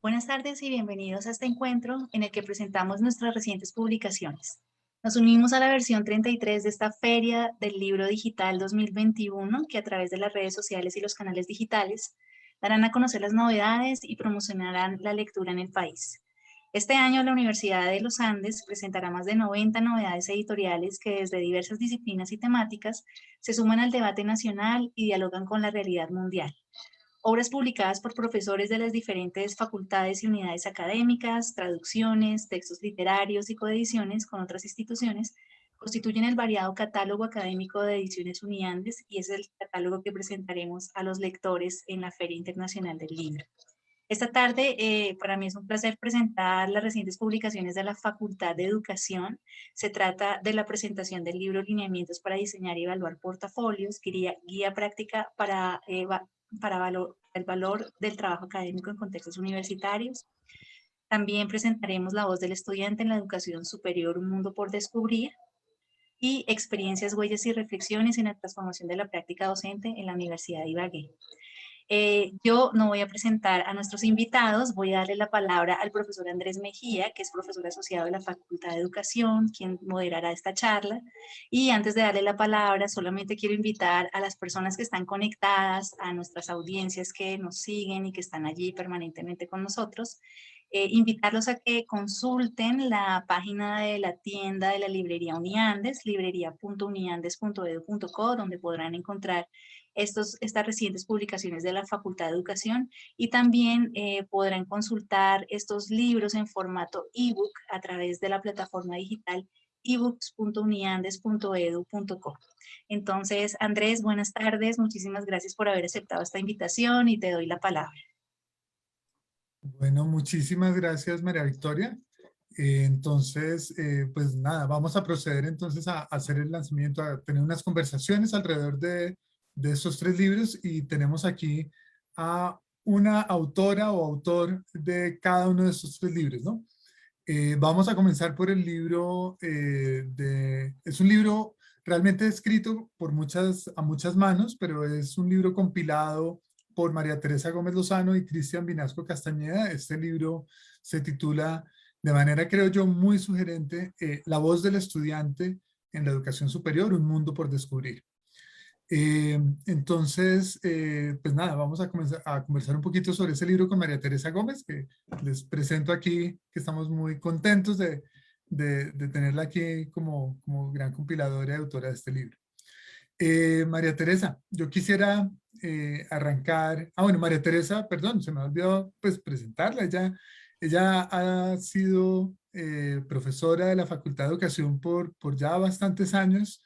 Buenas tardes y bienvenidos a este encuentro en el que presentamos nuestras recientes publicaciones. Nos unimos a la versión 33 de esta Feria del Libro Digital 2021 que a través de las redes sociales y los canales digitales darán a conocer las novedades y promocionarán la lectura en el país. Este año la Universidad de los Andes presentará más de 90 novedades editoriales que desde diversas disciplinas y temáticas se suman al debate nacional y dialogan con la realidad mundial. Obras publicadas por profesores de las diferentes facultades y unidades académicas, traducciones, textos literarios y coediciones con otras instituciones constituyen el variado catálogo académico de Ediciones Uniandes y es el catálogo que presentaremos a los lectores en la Feria Internacional del Libro. Esta tarde, para mí es un placer presentar las recientes publicaciones de la Facultad de Educación. Se trata de la presentación del libro Lineamientos para diseñar y evaluar portafolios, guía práctica para el valor del trabajo académico en contextos universitarios. También presentaremos La voz del estudiante en la educación superior, un mundo por descubrir, y experiencias, huellas y reflexiones en la transformación de la práctica docente en la Universidad de Ibagué. Yo no voy a presentar a nuestros invitados, voy a darle la palabra al profesor Andrés Mejía, que es profesor asociado de la Facultad de Educación, quien moderará esta charla. Y antes de darle la palabra, solamente quiero invitar a las personas que están conectadas, a nuestras audiencias que nos siguen y que están allí permanentemente con nosotros, invitarlos a que consulten la página de la tienda de la librería Uniandes, librería.uniandes.edu.co, donde podrán encontrar estas recientes publicaciones de la Facultad de Educación y también podrán consultar estos libros en formato ebook a través de la plataforma digital ebooks.uniandes.edu.co. Entonces, Andrés, buenas tardes, muchísimas gracias por haber aceptado esta invitación y te doy la palabra. Bueno, muchísimas gracias, María Victoria. Pues nada, vamos a proceder entonces a hacer el lanzamiento, a tener unas conversaciones alrededor de estos tres libros y tenemos aquí a una autora o autor de cada uno de estos tres libros, ¿no? Vamos a comenzar por el libro, es un libro realmente escrito a muchas manos, pero es un libro compilado por María Teresa Gómez Lozano y Cristian Vinasco Castañeda. Este libro se titula, de manera creo yo muy sugerente, La voz del estudiante en la educación superior, un mundo por descubrir. Pues nada, vamos a comenzar a conversar un poquito sobre ese libro con María Teresa Gómez, que les presento aquí, que estamos muy contentos de tenerla aquí como gran compiladora y autora de este libro. María Teresa, yo quisiera arrancar, bueno, María Teresa, perdón, se me ha olvidado pues presentarla, ella ha sido profesora de la Facultad de Educación por ya bastantes años.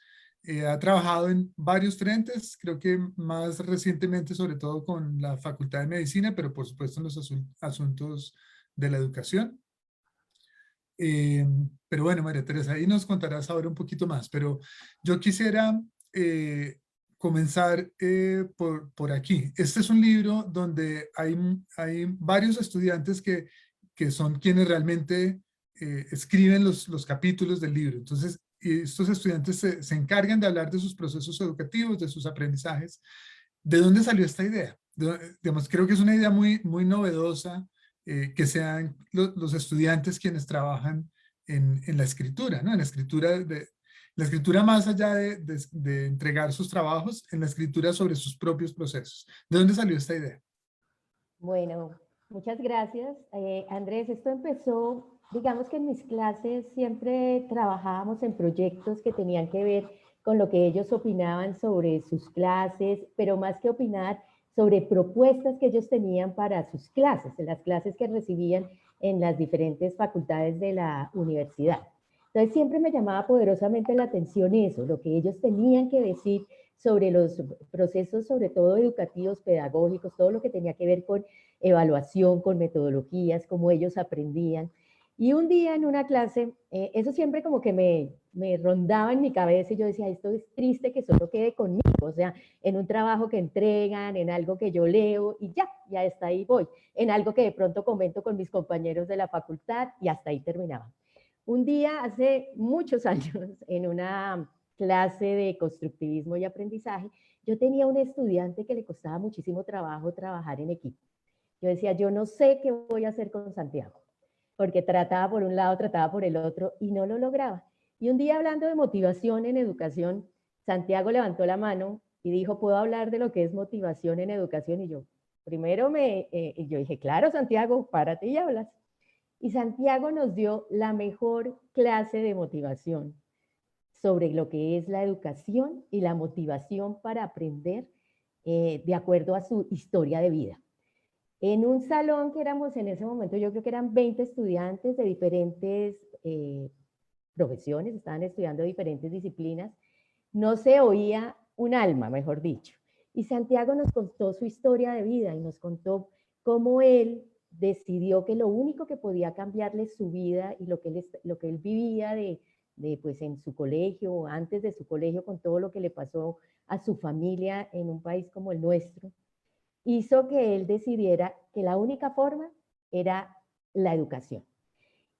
Ha trabajado en varios frentes, creo que más recientemente sobre todo con la Facultad de Medicina, pero por supuesto en los asuntos de la educación. Eh, pero bueno, María Teresa, ahí nos contarás ahora un poquito más, pero yo quisiera eh, comenzar por aquí. Este es un libro donde hay varios estudiantes que son quienes realmente escriben los capítulos del libro. Entonces, y estos estudiantes se encargan de hablar de sus procesos educativos, de sus aprendizajes. ¿De dónde salió esta idea? Digamos, creo que es una idea muy novedosa, que sean los estudiantes quienes trabajan en la escritura, ¿no? En la escritura más allá de entregar sus trabajos, en la escritura sobre sus propios procesos. ¿De dónde salió esta idea? Bueno, muchas gracias. Andrés, esto empezó, digamos que en mis clases siempre trabajábamos en proyectos que tenían que ver con lo que ellos opinaban sobre sus clases, pero más que opinar, sobre propuestas que ellos tenían para sus clases, en las clases que recibían en las diferentes facultades de la universidad. Entonces siempre me llamaba poderosamente la atención eso, lo que ellos tenían que decir sobre los procesos, sobre todo educativos, pedagógicos, todo lo que tenía que ver con evaluación, con metodologías, cómo ellos aprendían. Y un día en una clase, eso siempre como que me rondaba en mi cabeza y yo decía, esto es triste que solo quede conmigo, o sea, en un trabajo que entregan, en algo que yo leo y ya hasta ahí voy, en algo que de pronto comento con mis compañeros de la facultad y hasta ahí terminaba. Un día, hace muchos años, en una clase de constructivismo y aprendizaje, yo tenía un estudiante que le costaba muchísimo trabajo trabajar en equipo. Yo decía, yo no sé qué voy a hacer con Santiago, porque trataba por un lado, trataba por el otro y no lo lograba. Y un día hablando de motivación en educación, Santiago levantó la mano y dijo, ¿puedo hablar de lo que es motivación en educación? Y yo, primero yo dije, claro, Santiago, párate y hablas. Y Santiago nos dio la mejor clase de motivación sobre lo que es la educación y la motivación para aprender de acuerdo a su historia de vida. En un salón que éramos en ese momento, yo creo que eran 20 estudiantes de diferentes profesiones, estaban estudiando diferentes disciplinas, no se oía un alma, mejor dicho. Y Santiago nos contó su historia de vida y nos contó cómo él decidió que lo único que podía cambiarle su vida y lo que él vivía pues en su colegio o antes de su colegio con todo lo que le pasó a su familia en un país como el nuestro, hizo que él decidiera que la única forma era la educación.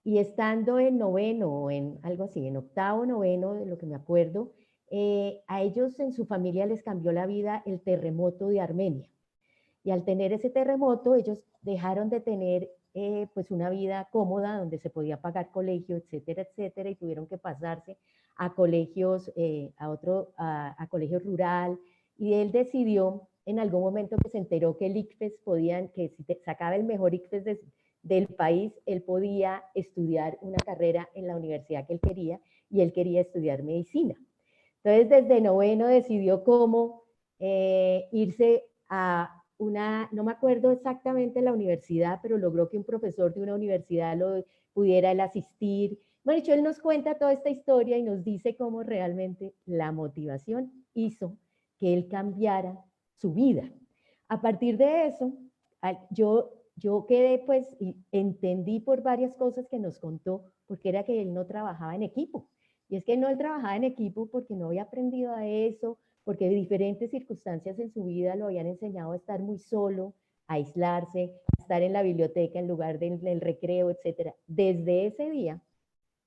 Y estando en noveno o en algo así, en octavo, noveno, de lo que me acuerdo, a ellos en su familia les cambió la vida el terremoto de Armenia. Y al tener ese terremoto, ellos dejaron de tener pues una vida cómoda donde se podía pagar colegio, etcétera, etcétera, y tuvieron que pasarse a colegios, a colegio rural, y él decidió en algún momento que se enteró que el ICFES que si sacaba el mejor ICFES del país, él podía estudiar una carrera en la universidad que él quería, y él quería estudiar medicina. Entonces, desde noveno decidió cómo irse a no me acuerdo exactamente la universidad, pero logró que un profesor de una universidad lo pudiera él asistir. Bueno, él nos cuenta toda esta historia y nos dice cómo realmente la motivación hizo que él cambiara su vida. A partir de eso, yo quedé pues y entendí por varias cosas que nos contó, porque era que él no trabajaba en equipo. Y es que no él trabajaba en equipo porque no había aprendido a eso, porque diferentes circunstancias en su vida lo habían enseñado a estar muy solo, a aislarse, a estar en la biblioteca en lugar del recreo, etc. Desde ese día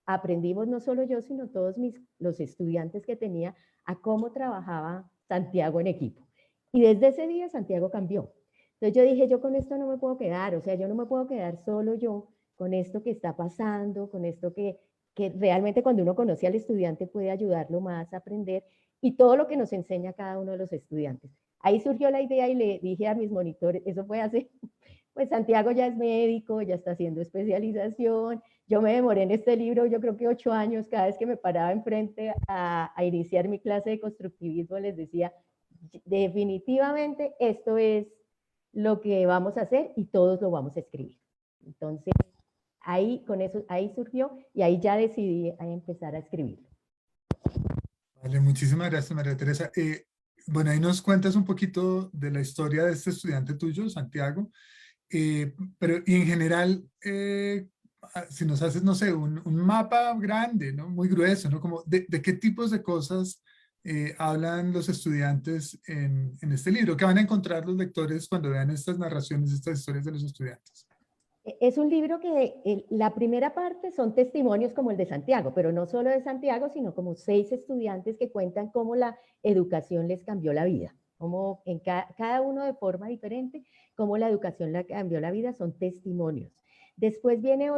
aprendimos no solo yo, sino todos los estudiantes que tenía a cómo trabajaba Santiago en equipo. Y desde ese día Santiago cambió. Entonces yo dije, yo con esto no me puedo quedar, o sea, yo no me puedo quedar solo yo con esto que está pasando, con esto que realmente cuando uno conoce al estudiante puede ayudarlo más a aprender y todo lo que nos enseña cada uno de los estudiantes. Ahí surgió la idea y le dije a mis monitores, eso fue hace, pues Santiago ya es médico, ya está haciendo especialización, yo me demoré en este libro, yo creo que 8 años, cada vez que me paraba enfrente a iniciar mi clase de constructivismo les decía, definitivamente esto es lo que vamos a hacer y todos lo vamos a escribir. Entonces, ahí surgió y ahí ya decidí empezar a escribirlo. Vale, muchísimas gracias, María Teresa. Bueno, ahí nos cuentas un poquito de la historia de este estudiante tuyo, Santiago, pero y en general, si nos haces, no sé, un mapa grande, ¿no? Muy grueso, ¿no? Como de qué tipos de cosas hablan los estudiantes en este libro, ¿qué van a encontrar los lectores cuando vean estas narraciones, estas historias de los estudiantes? Es un libro que la primera parte son testimonios como el de Santiago, pero no solo de Santiago, sino como 6 estudiantes que cuentan cómo la educación les cambió la vida, como en cada uno de forma diferente, cómo la educación le cambió la vida, son testimonios. Después viene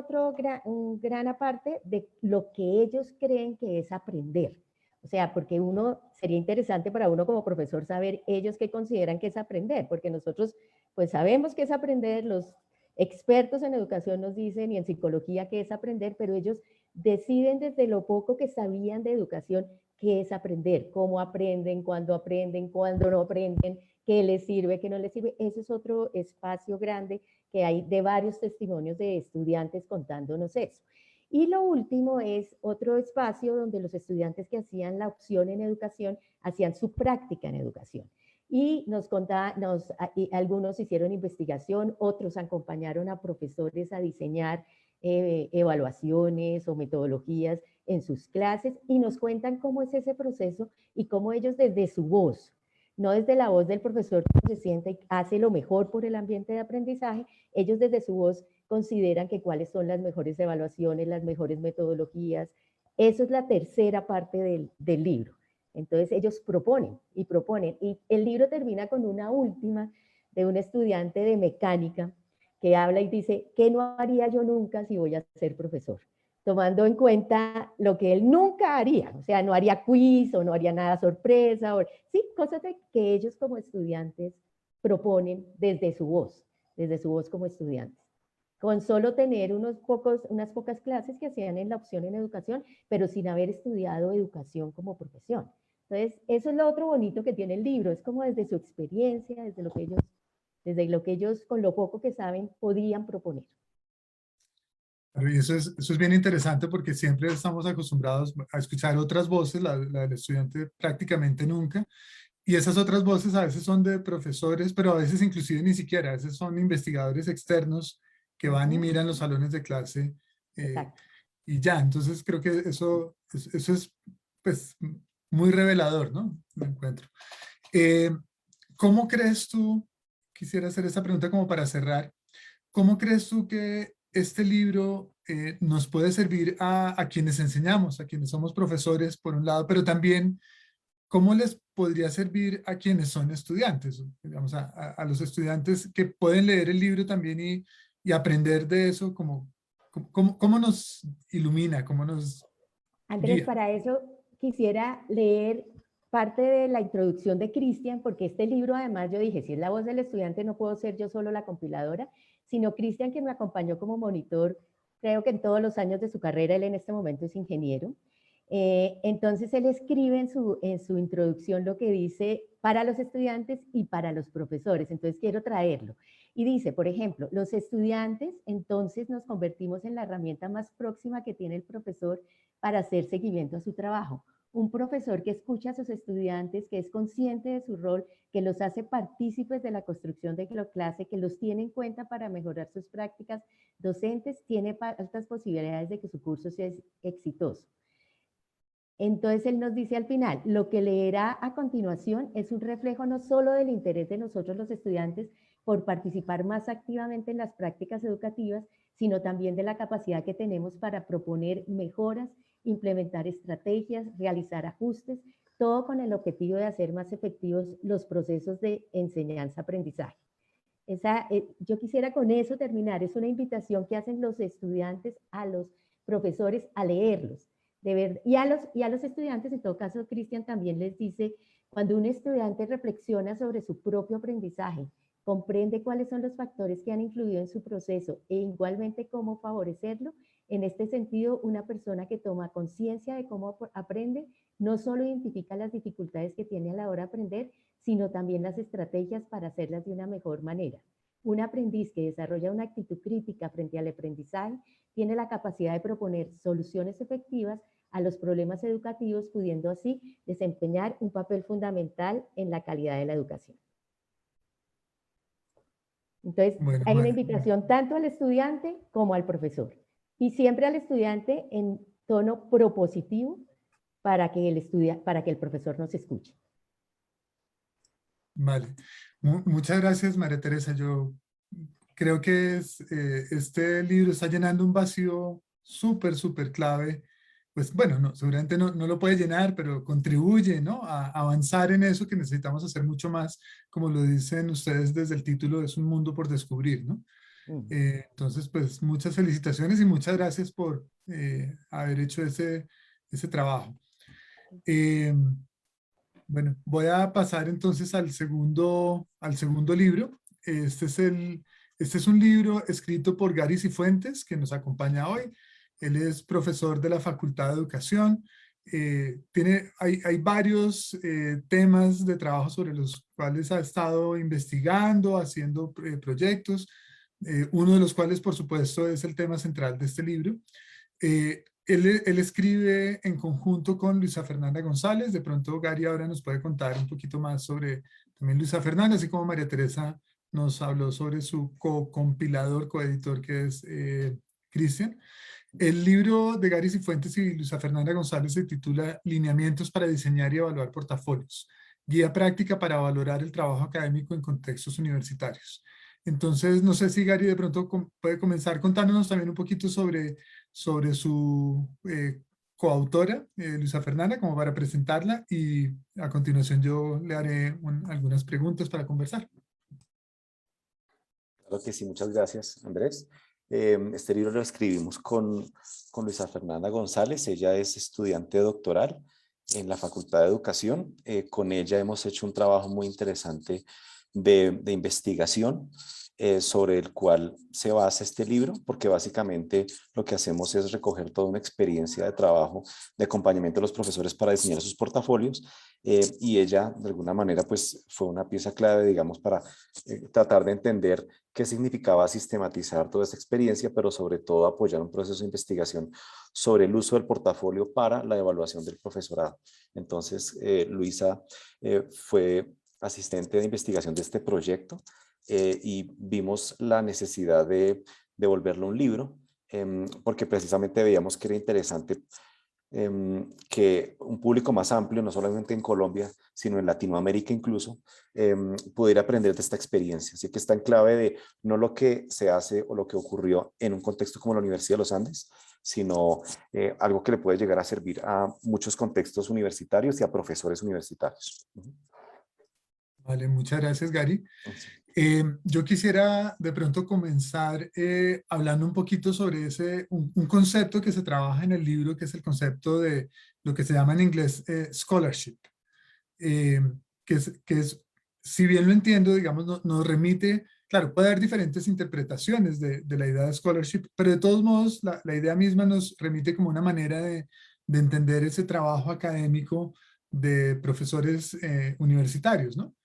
un gran aparte de lo que ellos creen que es aprender. O sea, porque sería interesante para uno como profesor saber ellos qué consideran que es aprender, porque nosotros pues sabemos que es aprender, los expertos en educación nos dicen y en psicología qué es aprender, pero ellos deciden desde lo poco que sabían de educación qué es aprender, cómo aprenden, cuándo no aprenden, qué les sirve, qué no les sirve. Ese es otro espacio grande que hay de varios testimonios de estudiantes contándonos eso. Y lo último es otro espacio donde los estudiantes que hacían la opción en educación hacían su práctica en educación. Y algunos hicieron investigación, otros acompañaron a profesores a diseñar evaluaciones o metodologías en sus clases y nos cuentan cómo es ese proceso y cómo ellos desde su voz, no desde la voz del profesor que se sienta y hace lo mejor por el ambiente de aprendizaje, ellos desde su voz consideran que cuáles son las mejores evaluaciones, las mejores metodologías. Eso es la tercera parte del libro. Entonces ellos proponen y el libro termina con una última de un estudiante de mecánica que habla y dice, ¿qué no haría yo nunca si voy a ser profesor? Tomando en cuenta lo que él nunca haría, o sea, no haría quiz o no haría nada sorpresa, o, sí, cosas que ellos como estudiantes proponen desde su voz como estudiantes. Con solo tener unas pocas clases que hacían en la opción en educación, pero sin haber estudiado educación como profesión. Entonces, eso es lo otro bonito que tiene el libro, es como desde su experiencia, desde lo que ellos con lo poco que saben podían proponer. Y eso es bien interesante porque siempre estamos acostumbrados a escuchar otras voces, la del estudiante prácticamente nunca, y esas otras voces a veces son de profesores, pero a veces inclusive ni siquiera, a veces son investigadores externos que van y miran los salones de clase Exacto. y ya. Entonces creo que eso es pues muy revelador, ¿no? Me encuentro. ¿Cómo crees tú, quisiera hacer esta pregunta como para cerrar, ¿cómo crees tú que este libro nos puede servir a quienes enseñamos, a quienes somos profesores, por un lado, pero también cómo les podría servir a quienes son estudiantes, digamos, a los estudiantes que pueden leer el libro también y aprender de eso, cómo nos ilumina, cómo nos Andrés, guía? para eso quisiera leer parte de la introducción de Cristian, porque este libro además yo dije, si es la voz del estudiante no puedo ser yo solo la compiladora, sino Cristian que me acompañó como monitor, creo que en todos los años de su carrera, él en este momento es ingeniero. Entonces él escribe en su introducción lo que dice para los estudiantes y para los profesores, entonces quiero traerlo. Y dice, por ejemplo, los estudiantes entonces nos convertimos en la herramienta más próxima que tiene el profesor para hacer seguimiento a su trabajo. Un profesor que escucha a sus estudiantes, que es consciente de su rol, que los hace partícipes de la construcción de la clase, que los tiene en cuenta para mejorar sus prácticas docentes, tiene altas posibilidades de que su curso sea exitoso. Entonces él nos dice al final, lo que leerá a continuación es un reflejo no solo del interés de nosotros los estudiantes por participar más activamente en las prácticas educativas, sino también de la capacidad que tenemos para proponer mejoras, implementar estrategias, realizar ajustes, todo con el objetivo de hacer más efectivos los procesos de enseñanza-aprendizaje. Yo quisiera con eso terminar, es una invitación que hacen los estudiantes a los profesores a leerlos. Y a los estudiantes, en todo caso, Cristian también les dice, cuando un estudiante reflexiona sobre su propio aprendizaje, comprende cuáles son los factores que han influido en su proceso e igualmente cómo favorecerlo, en este sentido, una persona que toma conciencia de cómo aprende, no solo identifica las dificultades que tiene a la hora de aprender, sino también las estrategias para hacerlas de una mejor manera. Un aprendiz que desarrolla una actitud crítica frente al aprendizaje tiene la capacidad de proponer soluciones efectivas a los problemas educativos, pudiendo así desempeñar un papel fundamental en la calidad de la educación. Entonces, Bueno, hay una invitación tanto al estudiante como al profesor. Y siempre al estudiante en tono propositivo para que el profesor nos escuche. Vale. Muchas gracias, María Teresa. Yo creo que este libro está llenando un vacío súper clave. Pues bueno, no, seguramente no lo puede llenar, pero contribuye, ¿no? A avanzar en eso que necesitamos hacer mucho más, como lo dicen ustedes desde el título, es un mundo por descubrir, ¿no? Entonces, pues muchas felicitaciones y muchas gracias por haber hecho ese trabajo. Bueno, voy a pasar entonces al segundo libro. Este es un libro escrito por Gary Cifuentes, que nos acompaña hoy. Él es profesor de la Facultad de Educación. Hay varios temas de trabajo sobre los cuales ha estado investigando, haciendo proyectos, uno de los cuales, por supuesto, es el tema central de este libro. Él escribe en conjunto con Luisa Fernanda González. De pronto Gary ahora nos puede contar un poquito más sobre también Luisa Fernanda, así como María Teresa nos habló sobre su co-compilador, coeditor, que es Cristian. El libro de Gary Cifuentes y Luisa Fernanda González se titula Lineamientos para diseñar y evaluar portafolios, guía práctica para valorar el trabajo académico en contextos universitarios. Entonces, no sé si Gary de pronto puede comenzar contándonos también un poquito sobre su coautora, Luisa Fernanda, como para presentarla, y a continuación yo le haré algunas preguntas para conversar. Claro que sí, muchas gracias, Andrés. Este libro lo escribimos con Luisa Fernanda González. Ella es estudiante doctoral en la Facultad de Educación. Con ella hemos hecho un trabajo muy interesante de investigación sobre el cual se basa este libro, porque básicamente lo que hacemos es recoger toda una experiencia de trabajo, de acompañamiento de los profesores para diseñar sus portafolios, y ella de alguna manera pues fue una pieza clave, digamos, para tratar de entender qué significaba sistematizar toda esta experiencia, pero sobre todo apoyar un proceso de investigación sobre el uso del portafolio para la evaluación del profesorado. Entonces, Luisa fue asistente de investigación de este proyecto, y vimos la necesidad de volverlo un libro, porque precisamente veíamos que era interesante que un público más amplio, no solamente en Colombia, sino en Latinoamérica incluso, pudiera aprender de esta experiencia. Así que está en clave de no lo que se hace o lo que ocurrió en un contexto como la Universidad de los Andes, sino algo que le puede llegar a servir a muchos contextos universitarios y a profesores universitarios. Vale, muchas gracias, Gary. Sí. Yo quisiera de pronto comenzar hablando un poquito sobre un concepto que se trabaja en el libro, que es el concepto de lo que se llama en inglés scholarship, eh, que es, si bien lo entiendo, digamos, nos remite, claro, puede haber diferentes interpretaciones de la idea de scholarship, pero de todos modos la idea misma nos remite como una manera de entender ese trabajo académico de profesores universitarios, ¿no?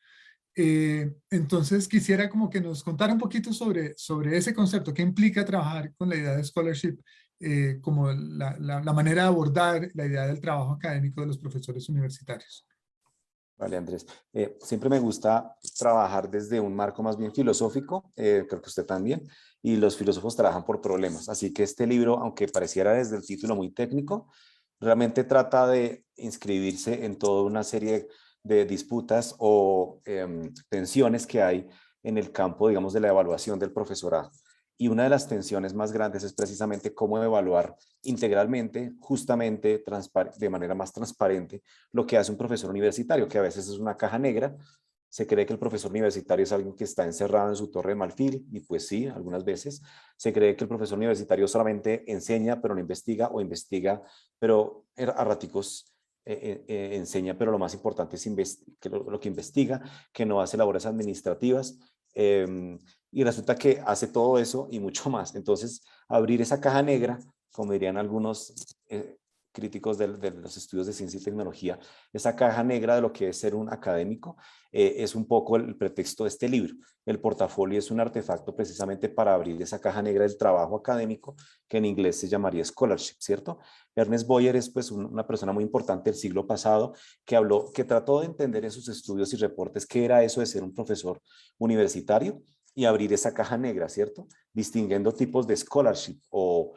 Entonces quisiera como que nos contara un poquito sobre ese concepto, qué implica trabajar con la idea de scholarship, como la manera de abordar la idea del trabajo académico de los profesores universitarios. Vale, Andrés. Siempre me gusta trabajar desde un marco más bien filosófico, creo que usted también, y los filósofos trabajan por problemas. Así que este libro, aunque pareciera desde el título muy técnico, realmente trata de inscribirse en toda una serie de disputas o tensiones que hay en el campo, digamos, de la evaluación del profesorado. Y una de las tensiones más grandes es precisamente cómo evaluar integralmente, justamente, de manera más transparente, lo que hace un profesor universitario, que a veces es una caja negra. Se cree que el profesor universitario es alguien que está encerrado en su torre de marfil, y pues sí, algunas veces. Se cree que el profesor universitario solamente enseña, pero no investiga, o investiga, pero a raticos enseña, pero lo más importante es que lo que investiga, que no hace labores administrativas, y resulta que hace todo eso y mucho más. Entonces, abrir esa caja negra, como dirían algunos críticos de los estudios de ciencia y tecnología, esa caja negra de lo que es ser un académico, es un poco el pretexto de este libro. El portafolio es un artefacto precisamente para abrir esa caja negra del trabajo académico, que en inglés se llamaría scholarship, ¿cierto? Ernest Boyer es pues una persona muy importante del siglo pasado que trató de entender en sus estudios y reportes qué era eso de ser un profesor universitario y abrir esa caja negra, ¿cierto? Distinguiendo tipos de scholarship o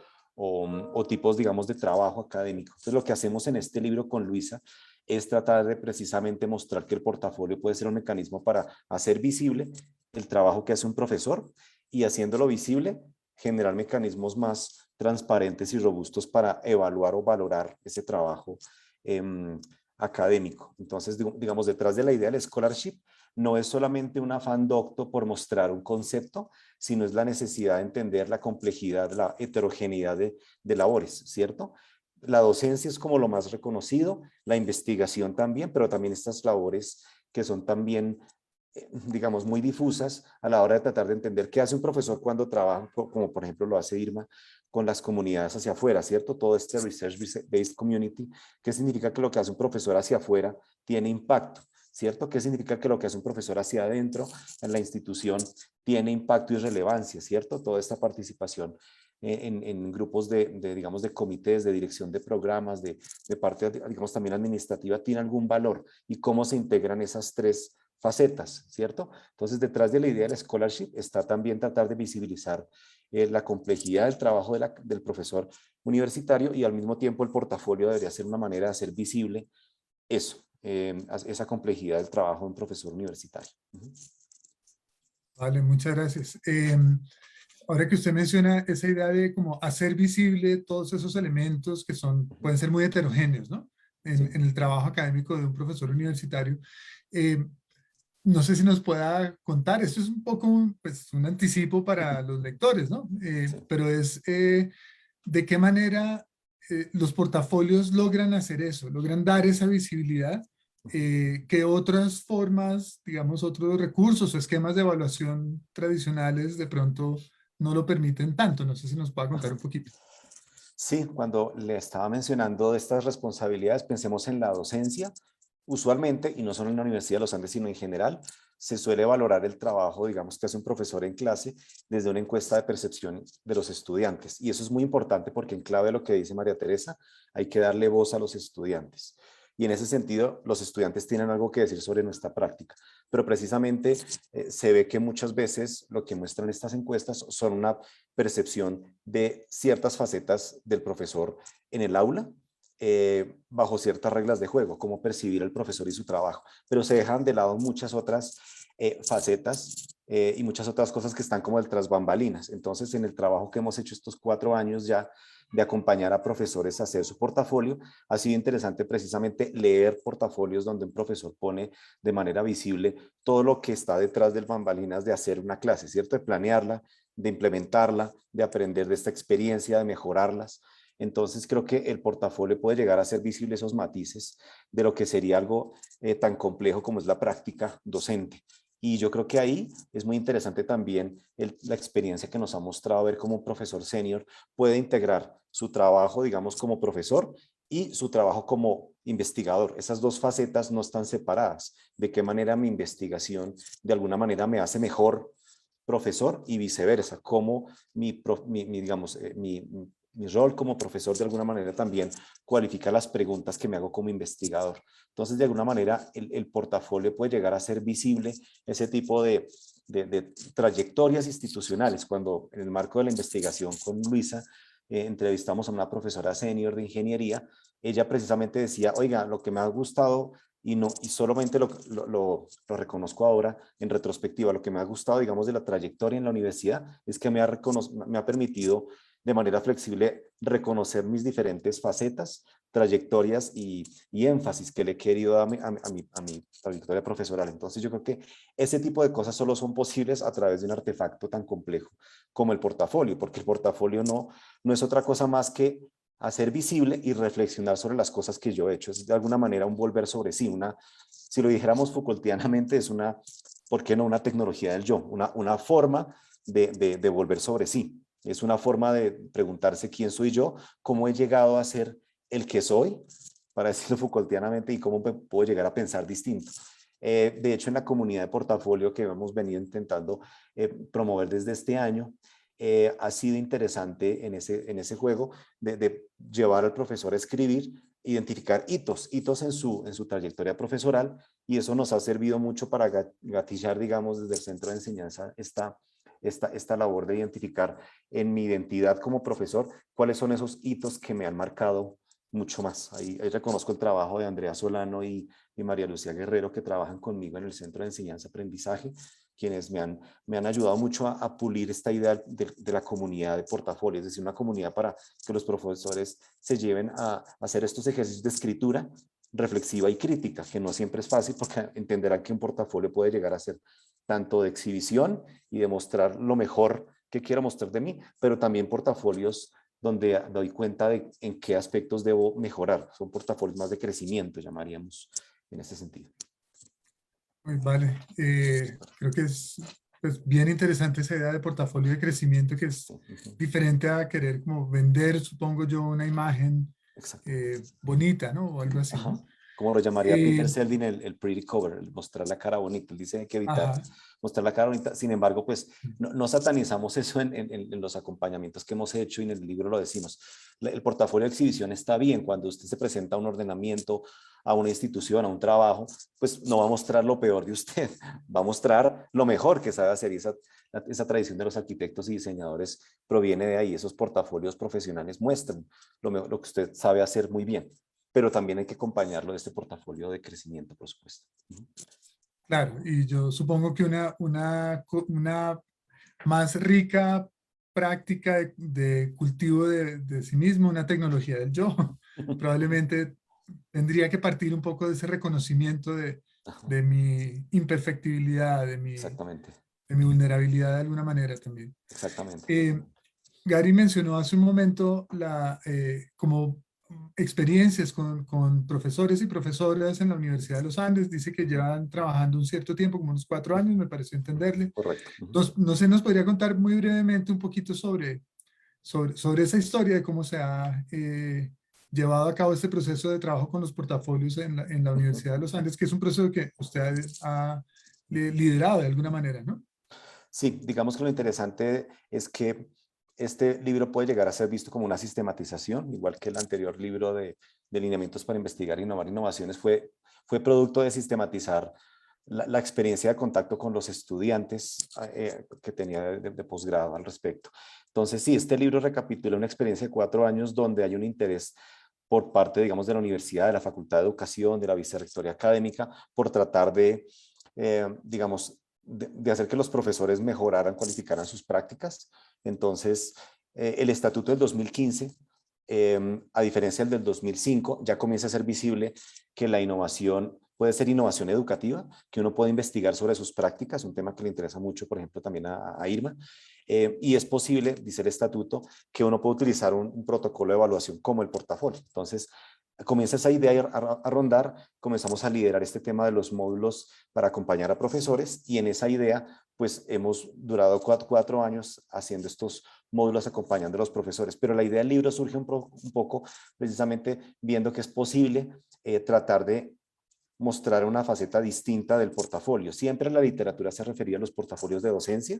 tipos, digamos, de trabajo académico. Entonces, lo que hacemos en este libro con Luisa es tratar de precisamente mostrar que el portafolio puede ser un mecanismo para hacer visible el trabajo que hace un profesor, y haciéndolo visible, generar mecanismos más transparentes y robustos para evaluar o valorar ese trabajo académico. Entonces, digamos, detrás de la idea del scholarship no es solamente un afán docto por mostrar un concepto, sino es la necesidad de entender la complejidad, la heterogeneidad de labores, ¿cierto? La docencia es como lo más reconocido, la investigación también, pero también estas labores que son también, digamos, muy difusas a la hora de tratar de entender qué hace un profesor cuando trabaja, como por ejemplo lo hace Irma, con las comunidades hacia afuera, ¿cierto? Todo este Research-Based Community, ¿qué significa que lo que hace un profesor hacia afuera tiene impacto? ¿Cierto? ¿Qué significa que lo que hace un profesor hacia adentro en la institución tiene impacto y relevancia? ¿Cierto? Toda esta participación en grupos digamos, de comités, de dirección de programas, de parte, digamos, también administrativa, tiene algún valor, y cómo se integran esas tres facetas, ¿cierto? Entonces, detrás de la idea del scholarship está también tratar de visibilizar la complejidad del trabajo del profesor universitario, y al mismo tiempo el portafolio debería ser una manera de hacer visible eso, esa complejidad del trabajo de un profesor universitario. Vale, muchas gracias. Ahora que usted menciona esa idea de como hacer visible todos esos elementos que pueden ser muy heterogéneos, ¿no? Sí. En el trabajo académico de un profesor universitario. no sé si nos pueda contar, esto es un poco pues, un anticipo para los lectores, ¿no? Sí. Pero es de qué manera los portafolios logran hacer eso, logran dar esa visibilidad, que otras formas, digamos, otros recursos o esquemas de evaluación tradicionales de pronto no lo permiten tanto. No sé si nos pueda contar un poquito. Sí, cuando le estaba mencionando de estas responsabilidades, pensemos en la docencia. Usualmente, y no solo en la Universidad de los Andes, sino en general, se suele valorar el trabajo, digamos, que hace un profesor en clase desde una encuesta de percepción de los estudiantes. Y eso es muy importante porque en clave de lo que dice María Teresa, hay que darle voz a los estudiantes. Y en ese sentido, los estudiantes tienen algo que decir sobre nuestra práctica. Pero precisamente se ve que muchas veces lo que muestran estas encuestas son una percepción de ciertas facetas del profesor en el aula, bajo ciertas reglas de juego, cómo percibir al profesor y su trabajo, pero se dejan de lado muchas otras facetas y muchas otras cosas que están como detrás bambalinas. Entonces, en el trabajo que hemos hecho estos 4 años ya de acompañar a profesores a hacer su portafolio, ha sido interesante precisamente leer portafolios donde un profesor pone de manera visible todo lo que está detrás del bambalinas de hacer una clase, ¿cierto? De planearla, de implementarla, de aprender de esta experiencia, de mejorarlas. Entonces creo que el portafolio puede llegar a ser visible esos matices de lo que sería algo tan complejo como es la práctica docente. Y yo creo que ahí es muy interesante también la experiencia que nos ha mostrado ver cómo un profesor senior puede integrar su trabajo, digamos, como profesor y su trabajo como investigador. Esas dos facetas no están separadas. De qué manera mi investigación de alguna manera me hace mejor profesor y viceversa, cómo digamos, mi rol como profesor de alguna manera también cualifica las preguntas que me hago como investigador. Entonces, de alguna manera, el portafolio puede llegar a ser visible ese tipo de trayectorias institucionales. Cuando en el marco de la investigación con Luisa, entrevistamos a una profesora senior de ingeniería, ella precisamente decía, oiga, lo que me ha gustado y, no, y solamente lo reconozco ahora en retrospectiva. Lo que me ha gustado, digamos, de la trayectoria en la universidad es que me ha permitido de manera flexible reconocer mis diferentes facetas, trayectorias y énfasis que le he querido dar a mi trayectoria profesoral. Entonces yo creo que ese tipo de cosas solo son posibles a través de un artefacto tan complejo como el portafolio, porque el portafolio no es otra cosa más que hacer visible y reflexionar sobre las cosas que yo he hecho. Es de alguna manera un volver sobre sí, si lo dijéramos Foucaultianamente, es ¿por qué no una tecnología del yo? Una forma de volver sobre sí. Es una forma de preguntarse quién soy yo, cómo he llegado a ser el que soy, para decirlo Foucaultianamente, y cómo puedo llegar a pensar distinto. De hecho, en la comunidad de portafolio que hemos venido intentando promover desde este año, ha sido interesante en ese juego de llevar al profesor a escribir, identificar hitos en su trayectoria profesoral, y eso nos ha servido mucho para gatillar, digamos, desde el centro de enseñanza esta labor de identificar en mi identidad como profesor cuáles son esos hitos que me han marcado mucho más. Ahí reconozco el trabajo de Andrea Solano y María Lucía Guerrero, que trabajan conmigo en el Centro de Enseñanza-Aprendizaje, quienes me han ayudado mucho a pulir esta idea de la comunidad de portafolio, es decir, una comunidad para que los profesores se lleven a hacer estos ejercicios de escritura reflexiva y crítica, que no siempre es fácil porque entenderán que un portafolio puede llegar a ser tanto de exhibición y de mostrar lo mejor que quiero mostrar de mí, pero también portafolios donde doy cuenta de en qué aspectos debo mejorar. Son portafolios más de crecimiento, llamaríamos en ese sentido. Vale, creo que es pues, bien interesante esa idea de portafolio de crecimiento, que es diferente a querer como vender, supongo yo, una imagen bonita, ¿no? O algo así, Ajá. ¿no? Como lo llamaría Peter Seldin, el pretty cover, el mostrar la cara bonita. Él dice que hay que evitar Ajá. mostrar la cara bonita. Sin embargo, pues no satanizamos eso en los acompañamientos que hemos hecho y en el libro lo decimos. El portafolio de exhibición está bien. Cuando usted se presenta a un ordenamiento, a una institución, a un trabajo, pues no va a mostrar lo peor de usted, va a mostrar lo mejor que sabe hacer. Y esa tradición de los arquitectos y diseñadores proviene de ahí. Esos portafolios profesionales muestran lo que usted sabe hacer muy bien, pero también hay que acompañarlo de este portafolio de crecimiento, por supuesto. Claro, y yo supongo que una más rica práctica de cultivo de sí mismo, una tecnología del yo, probablemente tendría que partir un poco de ese reconocimiento de de mi imperfectibilidad, Exactamente, de mi vulnerabilidad de alguna manera también. exactamente. Gary mencionó hace un momento como experiencias con profesores y profesoras en la Universidad de los Andes. Dice que llevan trabajando un cierto tiempo, como unos 4 años, me pareció entenderle. Correcto. Entonces, no sé, nos podría contar muy brevemente un poquito sobre esa historia de cómo se ha llevado a cabo este proceso de trabajo con los portafolios en la Universidad de los Andes, que es un proceso que usted ha liderado de alguna manera, ¿no? Sí, digamos que lo interesante es que este libro puede llegar a ser visto como una sistematización, igual que el anterior libro de lineamientos para investigar e innovar innovaciones fue producto de sistematizar la experiencia de contacto con los estudiantes que tenía de posgrado al respecto. Entonces, sí, este libro recapitula una experiencia de 4 años donde hay un interés por parte, digamos, de la universidad, de la Facultad de Educación, de la Vicerrectoría Académica, por tratar de, digamos, de hacer que los profesores mejoraran, cualificaran sus prácticas. Entonces, el estatuto del 2015, a diferencia del 2005, ya comienza a ser visible que la innovación puede ser innovación educativa, que uno puede investigar sobre sus prácticas, un tema que le interesa mucho, por ejemplo, también a Irma. Y es posible, dice el estatuto, que uno puede utilizar un protocolo de evaluación como el portafolio. Entonces, comienza esa idea a rondar, comenzamos a liderar este tema de los módulos para acompañar a profesores y en esa idea pues hemos durado 4 años haciendo estos módulos acompañando a los profesores, pero la idea del libro surge un poco precisamente viendo que es posible tratar de mostrar una faceta distinta del portafolio. Siempre en la literatura se refería a los portafolios de docencia,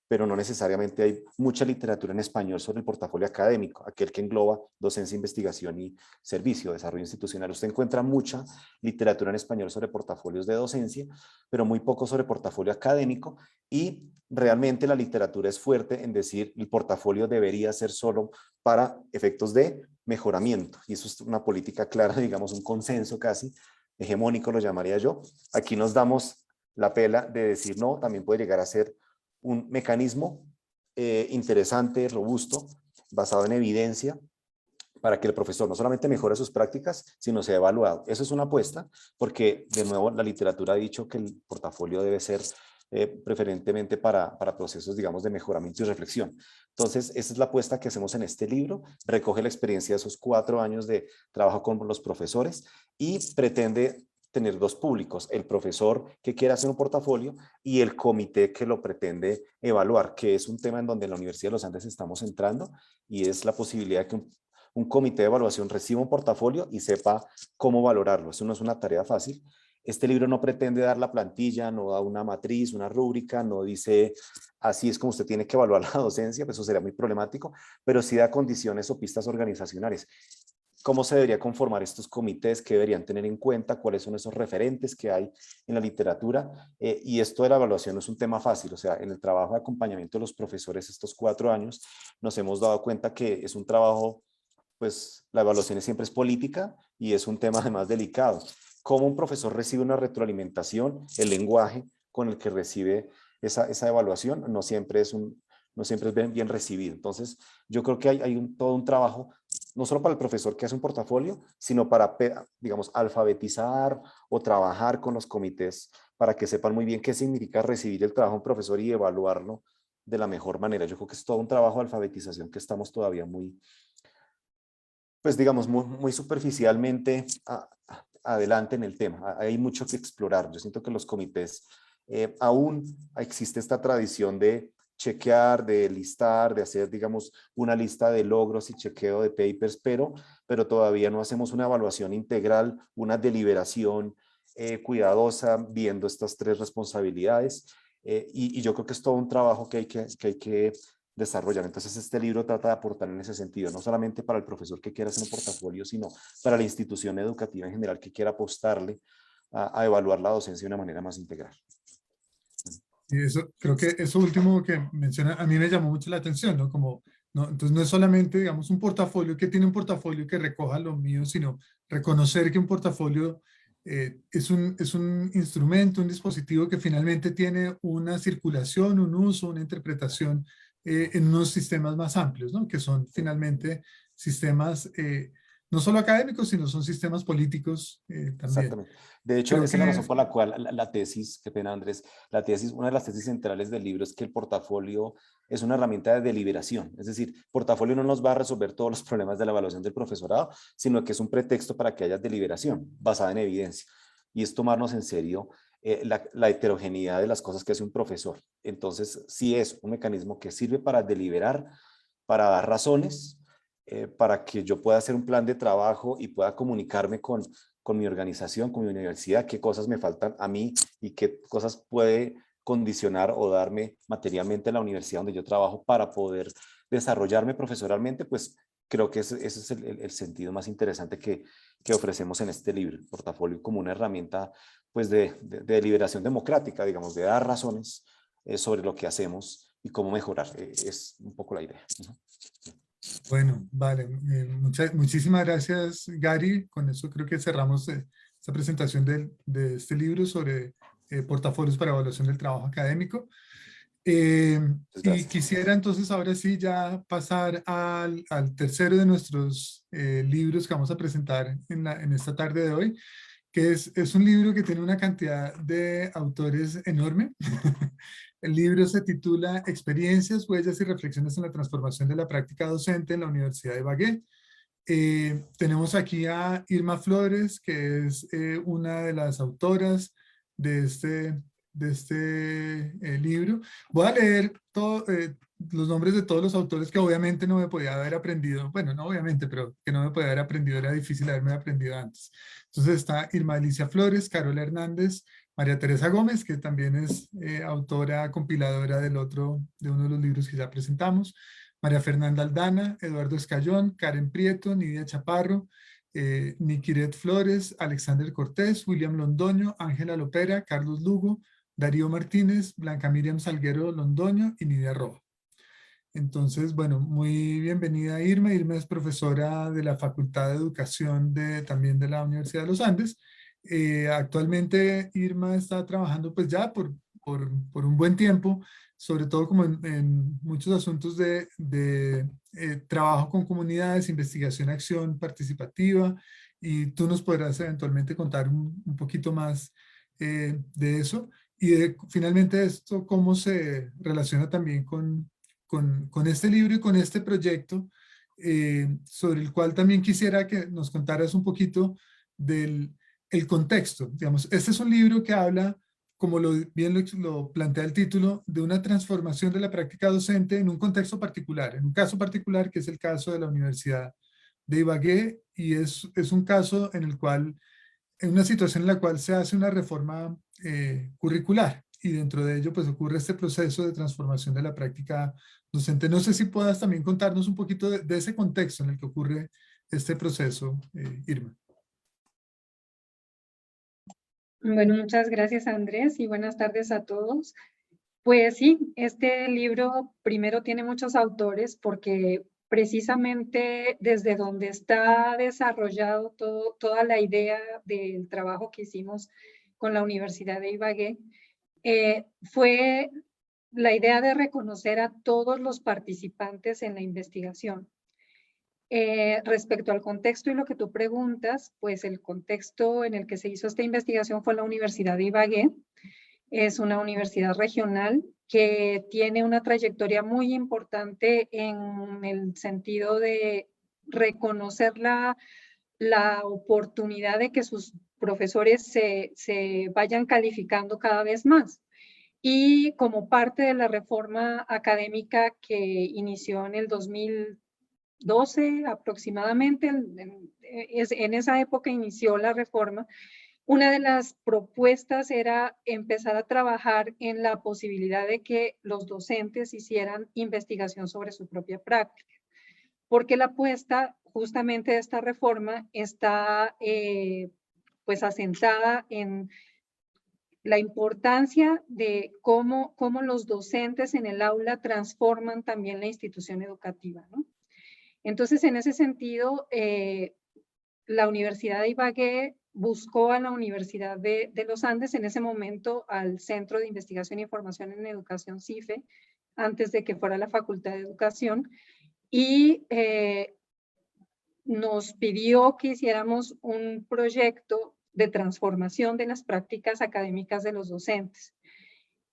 pero no necesariamente hay mucha literatura en español sobre el portafolio académico, aquel que engloba docencia, investigación y servicio, desarrollo institucional. Usted encuentra mucha literatura en español sobre portafolios de docencia, pero muy poco sobre portafolio académico y realmente la literatura es fuerte en decir el portafolio debería ser solo para efectos de mejoramiento y eso es una política clara, digamos un consenso casi hegemónico lo llamaría yo. Aquí nos damos la pela de decir no, también puede llegar a ser un mecanismo interesante, robusto, basado en evidencia, para que el profesor no solamente mejore sus prácticas, sino sea evaluado. Eso es una apuesta, porque de nuevo la literatura ha dicho que el portafolio debe ser preferentemente para procesos, digamos, de mejoramiento y reflexión. Entonces, esa es la apuesta que hacemos en este libro, recoge la experiencia de esos 4 años de trabajo con los profesores y pretende tener 2 públicos, el profesor que quiere hacer un portafolio y el comité que lo pretende evaluar, que es un tema en donde en la Universidad de los Andes estamos entrando y es la posibilidad de que un comité de evaluación reciba un portafolio y sepa cómo valorarlo. Eso no es una tarea fácil. Este libro no pretende dar la plantilla, no da una matriz, una rúbrica, no dice así es como usted tiene que evaluar la docencia, pues eso sería muy problemático, pero sí da condiciones o pistas organizacionales. ¿Cómo se debería conformar estos comités? ¿Qué deberían tener en cuenta? ¿Cuáles son esos referentes que hay en la literatura? Y esto de la evaluación no es un tema fácil, o sea, en el trabajo de acompañamiento de los profesores estos 4 años nos hemos dado cuenta que es un trabajo, pues la evaluación siempre es política y es un tema además delicado. ¿Cómo un profesor recibe una retroalimentación? El lenguaje con el que recibe esa evaluación no siempre es bien recibido. Entonces, yo creo que hay todo un trabajo, no solo para el profesor que hace un portafolio, sino para, digamos, alfabetizar o trabajar con los comités para que sepan muy bien qué significa recibir el trabajo de un profesor y evaluarlo de la mejor manera. Yo creo que es todo un trabajo de alfabetización que estamos todavía pues digamos, muy superficialmente adelante en el tema. Hay mucho que explorar. Yo siento que los comités aún existe esta tradición de chequear, de listar, de hacer, digamos, una lista de logros y chequeo de papers, pero todavía no hacemos una evaluación integral, una deliberación cuidadosa, viendo estas 3 responsabilidades. Y yo creo que es todo un trabajo que hay que desarrollar. Entonces, este libro trata de aportar en ese sentido, no solamente para el profesor que quiera hacer un portafolio, sino para la institución educativa en general que quiera apostarle a evaluar la docencia de una manera más integral. Y eso, creo que eso último que menciona a mí me llamó mucho la atención, ¿no? Como, no, entonces no es solamente, digamos, un portafolio que tiene un portafolio que recoja lo mío, sino reconocer que un portafolio es un instrumento, un dispositivo que finalmente tiene una circulación, un uso, una interpretación en unos sistemas más amplios, ¿no? Que son finalmente sistemas no solo académicos, sino son sistemas políticos también. Exactamente. De hecho, Creo esa es la razón que por la cual la tesis, qué pena Andrés, la tesis, una de las tesis centrales del libro es que el portafolio es una herramienta de deliberación. Es decir, portafolio no nos va a resolver todos los problemas de la evaluación del profesorado, sino que es un pretexto para que haya deliberación basada en evidencia. Y es tomarnos en serio la heterogeneidad de las cosas que hace un profesor. Entonces, sí es un mecanismo que sirve para deliberar, para dar razones, para que yo pueda hacer un plan de trabajo y pueda comunicarme con mi organización, con mi universidad, qué cosas me faltan a mí y qué cosas puede condicionar o darme materialmente la universidad donde yo trabajo para poder desarrollarme profesionalmente, pues creo que ese es el sentido más interesante que ofrecemos en este libro, el portafolio como una herramienta pues de deliberación democrática, digamos, de dar razones sobre lo que hacemos y cómo mejorar. Es un poco la idea. bueno, vale. Muchísimas gracias, Gary. Con eso creo que cerramos esta presentación de este libro sobre portafolios para evaluación del trabajo académico. Muchas Y gracias. quisiera entonces ahora sí ya pasar al tercero de nuestros libros que vamos a presentar en esta tarde de hoy, que es un libro que tiene una cantidad de autores enorme. El libro se titula Experiencias, huellas y reflexiones en la transformación de la práctica docente en la Universidad de Ibagué. Tenemos aquí a Irma Flores, que es una de las autoras de este libro. Voy a leer los nombres de todos los autores que obviamente no me podía haber aprendido. Bueno, no obviamente, pero que no me podía haber aprendido, era difícil haberme aprendido antes. Entonces está Irma Alicia Flores, Carola Hernández, María Teresa Gómez, que también es autora, compiladora de uno de los libros que ya presentamos. María Fernanda Aldana, Eduardo Escayón, Karen Prieto, Nidia Chaparro, Nikiret Flores, Alexander Cortés, William Londoño, Ángela Lopera, Carlos Lugo, Darío Martínez, Blanca Miriam Salguero Londoño y Nidia Roa. Entonces, bueno, muy bienvenida Irma. Irma es profesora de la Facultad de Educación también de la Universidad de los Andes. Actualmente Irma está trabajando pues ya por un buen tiempo, sobre todo como en muchos asuntos de trabajo con comunidades, investigación, acción participativa, y tú nos podrás eventualmente contar un poquito más de eso y finalmente esto cómo se relaciona también con este libro y con este proyecto, sobre el cual también quisiera que nos contaras un poquito del el contexto. Digamos, este es un libro que habla, como bien lo plantea el título, de una transformación de la práctica docente en un contexto particular, en un caso particular que es el caso de la Universidad de Ibagué, y es un caso en el cual, en una situación en la cual se hace una reforma curricular, y dentro de ello pues ocurre este proceso de transformación de la práctica docente. No sé si puedas también contarnos un poquito de ese contexto en el que ocurre este proceso, Irma. Bueno, muchas gracias Andrés y buenas tardes a todos. Pues sí, este libro primero tiene muchos autores porque precisamente desde donde está desarrollado toda la idea del trabajo que hicimos con la Universidad de Ibagué, fue la idea de reconocer a todos los participantes en la investigación. Respecto al contexto y lo que tú preguntas, pues el contexto en el que se hizo esta investigación fue la Universidad de Ibagué. Es una universidad regional que tiene una trayectoria muy importante en el sentido de reconocer la oportunidad de que sus profesores se vayan calificando cada vez más. Y como parte de la reforma académica que inició en el 2012 aproximadamente, en esa época inició la reforma, una de las propuestas era empezar a trabajar en la posibilidad de que los docentes hicieran investigación sobre su propia práctica, porque la apuesta justamente de esta reforma está pues asentada en la importancia de cómo los docentes en el aula transforman también la institución educativa, ¿no? Entonces, en ese sentido, la Universidad de Ibagué buscó a la Universidad de los Andes, en ese momento al Centro de Investigación e Información en Educación CIFE, antes de que fuera la Facultad de Educación, y nos pidió que hiciéramos un proyecto de transformación de las prácticas académicas de los docentes.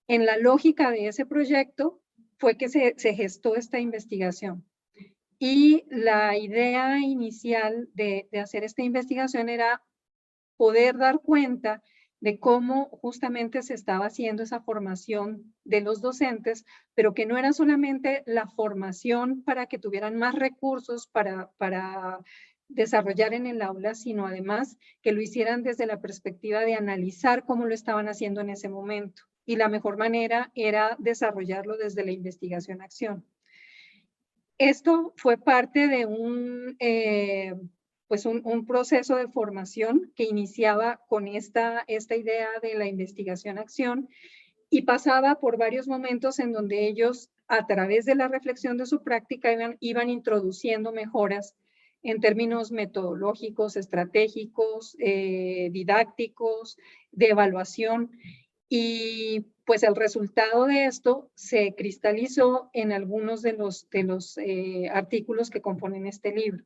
En la lógica de ese proyecto fue que se gestó esta investigación. Y la idea inicial de hacer esta investigación era poder dar cuenta de cómo justamente se estaba haciendo esa formación de los docentes, pero que no era solamente la formación para que tuvieran más recursos para desarrollar en el aula, sino además que lo hicieran desde la perspectiva de analizar cómo lo estaban haciendo en ese momento. Y la mejor manera era desarrollarlo desde la investigación-acción. Esto fue parte de un proceso de formación que iniciaba con esta idea de la investigación-acción y pasaba por varios momentos en donde ellos, a través de la reflexión de su práctica, iban introduciendo mejoras en términos metodológicos, estratégicos, didácticos, de evaluación. Y pues el resultado de esto se cristalizó en algunos de los artículos que componen este libro.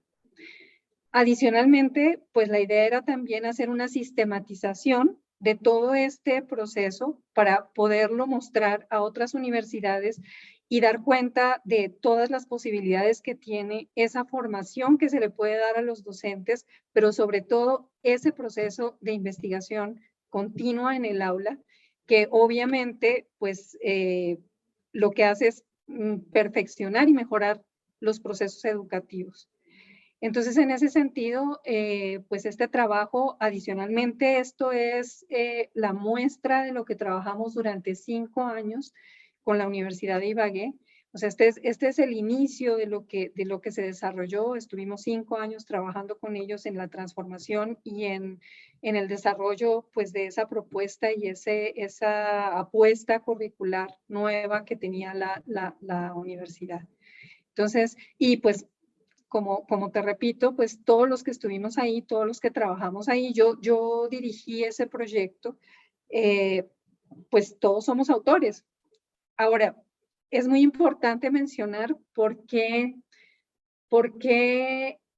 Adicionalmente, pues la idea era también hacer una sistematización de todo este proceso para poderlo mostrar a otras universidades y dar cuenta de todas las posibilidades que tiene esa formación que se le puede dar a los docentes, pero sobre todo ese proceso de investigación continua en el aula, que obviamente pues lo que hace es perfeccionar y mejorar los procesos educativos. Entonces, en ese sentido, pues este trabajo, adicionalmente, esto es la muestra de lo que trabajamos durante 5 años con la Universidad de Ibagué. O sea, este es el inicio de lo que se desarrolló. Estuvimos 5 años trabajando con ellos en la transformación y en el desarrollo pues, de esa propuesta y esa apuesta curricular nueva que tenía la universidad. Entonces, y pues como te repito, pues todos los que estuvimos ahí, todos los que trabajamos ahí, yo dirigí ese proyecto, pues todos somos autores. Ahora, es muy importante mencionar por qué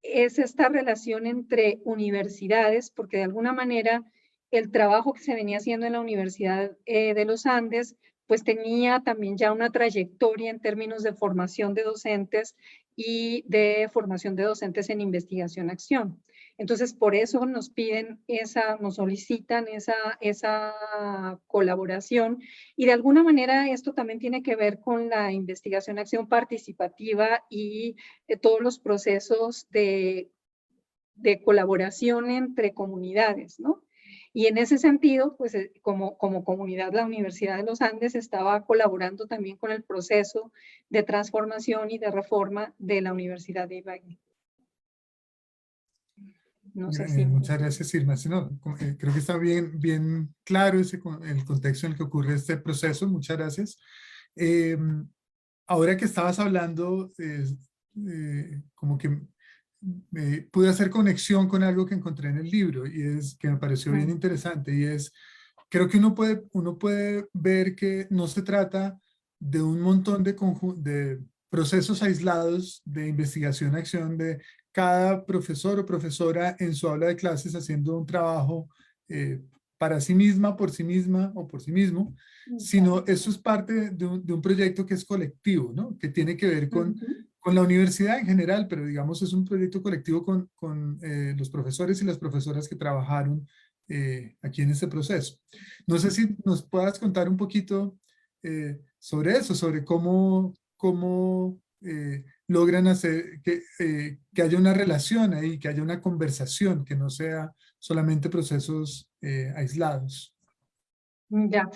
es esta relación entre universidades, porque de alguna manera el trabajo que se venía haciendo en la Universidad de los Andes, pues tenía también ya una trayectoria en términos de formación de docentes y de formación de docentes en investigación-acción. Entonces, por eso nos piden nos solicitan esa colaboración y de alguna manera esto también tiene que ver con la investigación-acción participativa y todos los procesos de colaboración entre comunidades, ¿no? Y en ese sentido, pues como comunidad, la Universidad de los Andes estaba colaborando también con el proceso de transformación y de reforma de la Universidad de Ibagué. No sé si... Muchas gracias, Irma. Sí, no, creo que está bien claro el contexto en el que ocurre este proceso. Muchas gracias. Ahora que estabas hablando, como que pude hacer conexión con algo que encontré en el libro y es que me pareció bien interesante y es, creo que uno puede ver que no se trata de un montón de procesos aislados de investigación-acción de cada profesor o profesora en su aula de clases haciendo un trabajo para sí misma, por sí misma o por sí mismo, sino eso es parte de un proyecto que es colectivo, ¿no? Que tiene que ver con la universidad en general, pero digamos es un proyecto colectivo con los profesores y las profesoras que trabajaron aquí en este proceso. No sé si nos puedas contar un poquito sobre eso, sobre cómo logran hacer que haya una relación ahí, que haya una conversación, que no sea solamente procesos aislados. Ya.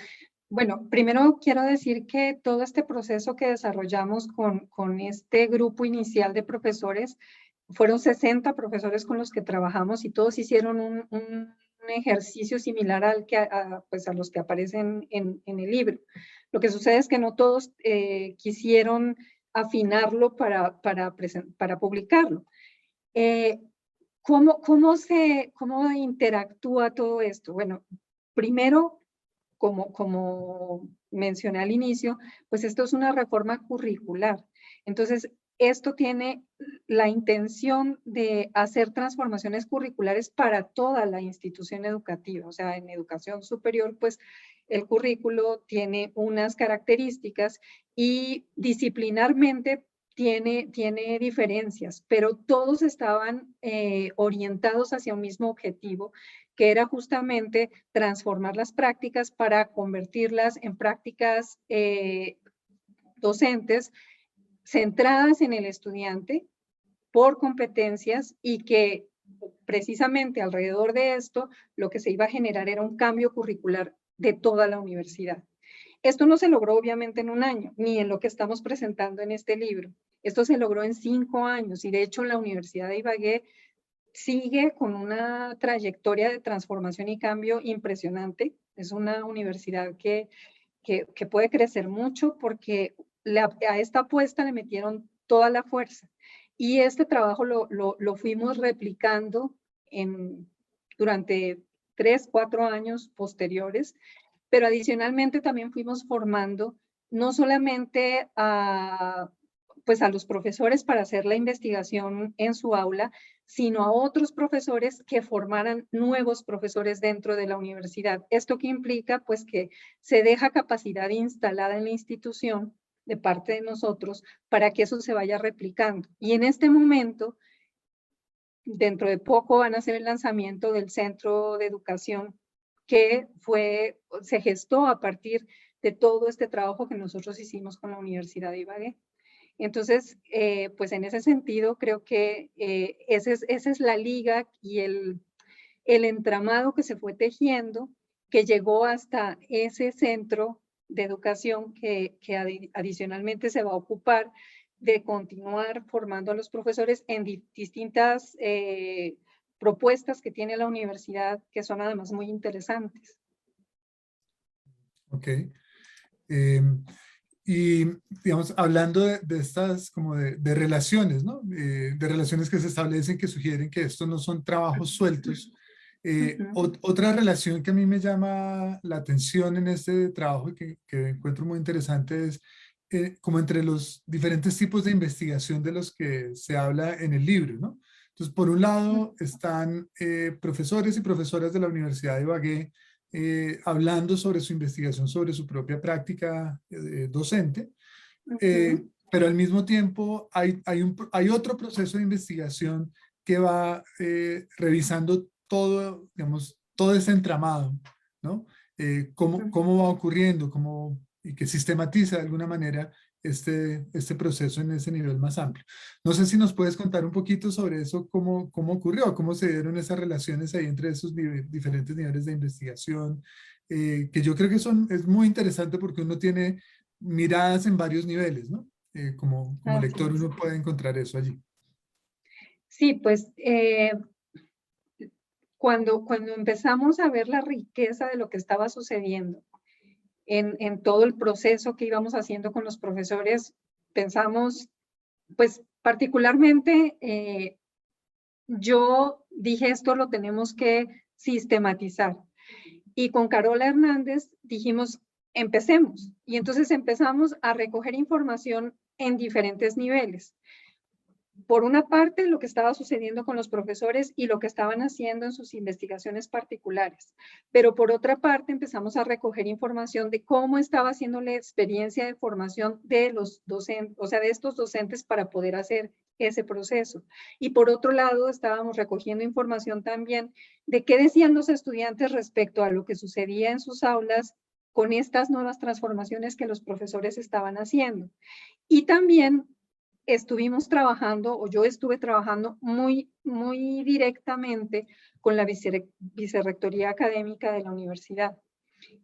Bueno, primero quiero decir que todo este proceso que desarrollamos con este grupo inicial de profesores, fueron 60 profesores con los que trabajamos y todos hicieron un ejercicio similar al pues a los que aparecen en el libro. Lo que sucede es que no todos quisieron afinarlo para publicarlo. ¿Cómo interactúa todo esto? Bueno, primero, como mencioné al inicio, pues esto es una reforma curricular. Entonces, esto tiene la intención de hacer transformaciones curriculares para toda la institución educativa. O sea, en educación superior, pues el currículo tiene unas características y disciplinarmente tiene diferencias, pero todos estaban orientados hacia un mismo objetivo, que era justamente transformar las prácticas para convertirlas en prácticas docentes centradas en el estudiante por competencias, y que precisamente alrededor de esto lo que se iba a generar era un cambio curricular de toda la universidad. Esto no se logró obviamente en un año, ni en lo que estamos presentando en este libro. Esto se logró en 5 años, y de hecho la Universidad de Ibagué sigue con una trayectoria de transformación y cambio impresionante. Es una universidad que puede crecer mucho, porque a esta apuesta le metieron toda la fuerza. Y este trabajo lo fuimos replicando durante 3, 4 años posteriores, pero adicionalmente también fuimos formando no solamente a los profesores para hacer la investigación en su aula, sino a otros profesores que formaran nuevos profesores dentro de la universidad. ¿Esto qué implica? Pues que se deja capacidad instalada en la institución de parte de nosotros para que eso se vaya replicando. Y en este momento, dentro de poco van a hacer el lanzamiento del Centro de Educación, que se gestó a partir de todo este trabajo que nosotros hicimos con la Universidad de Ibagué. Entonces, pues en ese sentido, creo que esa es la liga y el entramado que se fue tejiendo, que llegó hasta ese centro de educación que adicionalmente se va a ocupar de continuar formando a los profesores en distintas propuestas que tiene la universidad, que son además muy interesantes. Ok. Y, digamos, hablando de estas, como de relaciones, ¿no? De relaciones que se establecen, que sugieren que estos no son trabajos sueltos. Otra relación que a mí me llama la atención en este trabajo y que encuentro muy interesante es como entre los diferentes tipos de investigación de los que se habla en el libro, ¿no? Entonces, por un lado están profesores y profesoras de la Universidad de Ibagué hablando sobre su investigación, sobre su propia práctica docente, pero al mismo tiempo hay otro proceso de investigación que va revisando todo, digamos, todo ese entramado, ¿no? Cómo va ocurriendo, y que sistematiza de alguna manera este proceso en ese nivel más amplio. No sé si nos puedes contar un poquito sobre eso, cómo ocurrió, cómo se dieron esas relaciones ahí entre esos diferentes niveles de investigación, que yo creo que es muy interesante porque uno tiene miradas en varios niveles, ¿no? Como lector uno puede encontrar eso allí. Sí, pues cuando empezamos a ver la riqueza de lo que estaba sucediendo en todo el proceso que íbamos haciendo con los profesores, pensamos, pues particularmente yo dije, esto lo tenemos que sistematizar. Y con Carola Hernández dijimos, empecemos. Y entonces empezamos a recoger información en diferentes niveles. Por una parte, lo que estaba sucediendo con los profesores y lo que estaban haciendo en sus investigaciones particulares. Pero por otra parte, empezamos a recoger información de cómo estaba haciendo la experiencia de formación de los docentes, o sea, de estos docentes para poder hacer ese proceso. Y por otro lado, estábamos recogiendo información también de qué decían los estudiantes respecto a lo que sucedía en sus aulas con estas nuevas transformaciones que los profesores estaban haciendo. Y también estuvimos trabajando, o yo estuve trabajando muy directamente con la Vicerrectoría Académica de la universidad.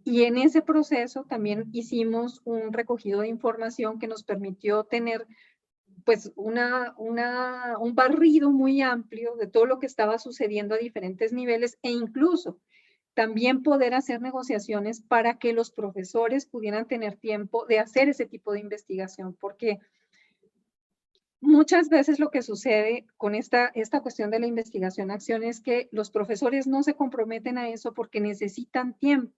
Y en ese proceso también hicimos un recogido de información que nos permitió tener pues un barrido muy amplio de todo lo que estaba sucediendo a diferentes niveles, e incluso también poder hacer negociaciones para que los profesores pudieran tener tiempo de hacer ese tipo de investigación, porque muchas veces lo que sucede con esta cuestión de la investigación-acción es que los profesores no se comprometen a eso porque necesitan tiempo.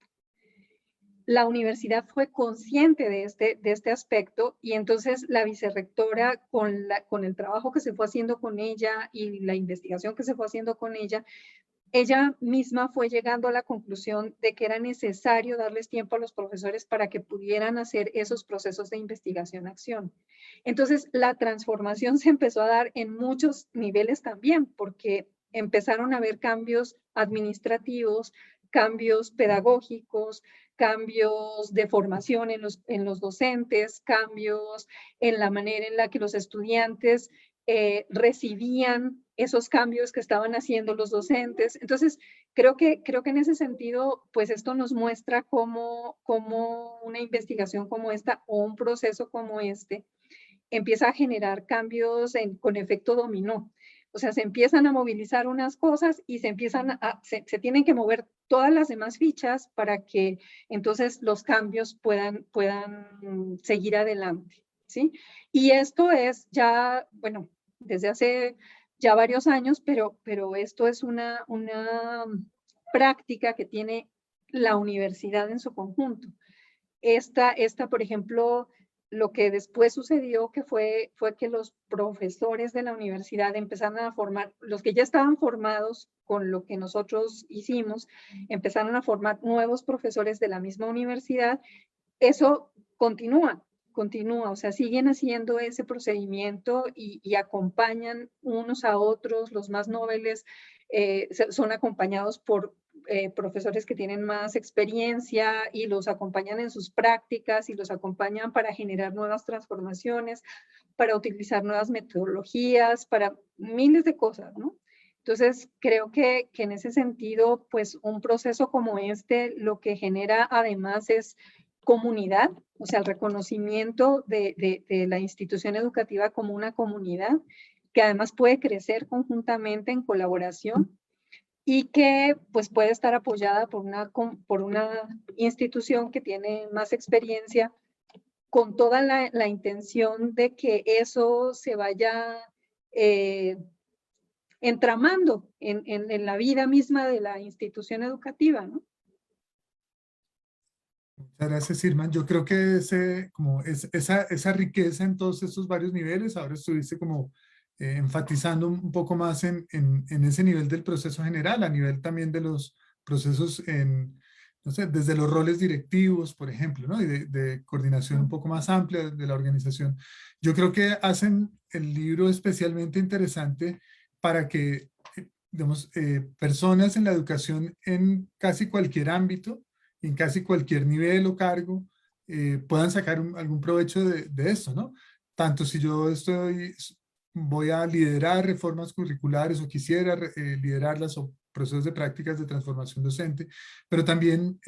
la universidad fue consciente de este aspecto y entonces la vicerrectora con el trabajo que se fue haciendo con ella y la investigación que se fue haciendo con ella misma fue llegando a la conclusión de que era necesario darles tiempo a los profesores para que pudieran hacer esos procesos de investigación-acción. Entonces, la transformación se empezó a dar en muchos niveles también, porque empezaron a haber cambios administrativos, cambios pedagógicos, cambios de formación en los docentes, cambios en la manera en la que los estudiantes recibían esos cambios que estaban haciendo los docentes. Entonces, creo que en ese sentido, pues esto nos muestra cómo una investigación como esta o un proceso como este empieza a generar cambios con efecto dominó. O sea, se empiezan a movilizar unas cosas y se tienen que mover todas las demás fichas para que entonces los cambios puedan seguir adelante, ¿sí? Y esto es ya, bueno, desde hace ya varios años, pero esto es una práctica que tiene la universidad en su conjunto. Esta, por ejemplo, lo que después sucedió fue que los profesores de la universidad empezaron a formar, los que ya estaban formados con lo que nosotros hicimos, empezaron a formar nuevos profesores de la misma universidad. Eso continúa, o sea, siguen haciendo ese procedimiento y acompañan unos a otros, los más nobles son acompañados por profesores que tienen más experiencia y los acompañan en sus prácticas y los acompañan para generar nuevas transformaciones, para utilizar nuevas metodologías, para miles de cosas, ¿no? Entonces, creo que en ese sentido, pues un proceso como este lo que genera además es comunidad, o sea, el reconocimiento de la institución educativa como una comunidad que además puede crecer conjuntamente en colaboración y que pues puede estar apoyada por una institución que tiene más experiencia con toda la intención de que eso se vaya entramando en la vida misma de la institución educativa, ¿no? Muchas gracias, Irma. Yo creo que esa riqueza en todos estos varios niveles, ahora estuviste como enfatizando un poco más en ese nivel del proceso general, a nivel también de los procesos no sé, desde los roles directivos, por ejemplo, ¿no? Y de coordinación un poco más amplia de la organización. Yo creo que hacen el libro especialmente interesante para que, digamos, personas en la educación en casi cualquier ámbito, en casi cualquier nivel o cargo, puedan sacar algún provecho de esto, ¿no? Tanto si yo voy a liderar reformas curriculares o quisiera liderarlas o procesos de prácticas de transformación docente, pero también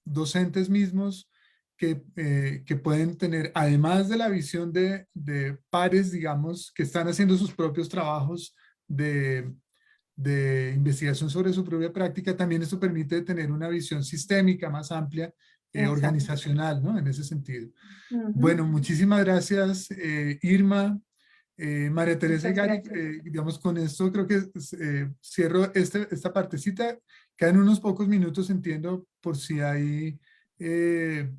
docentes mismos que pueden tener, además de la visión de pares, digamos, que están haciendo sus propios trabajos de investigación sobre su propia práctica, también esto permite tener una visión sistémica más amplia, organizacional, ¿no? En ese sentido. Bueno, muchísimas gracias, Irma, María Teresa y Gary. Digamos, con esto creo que cierro esta partecita. Quedan unos pocos minutos, entiendo, por si hay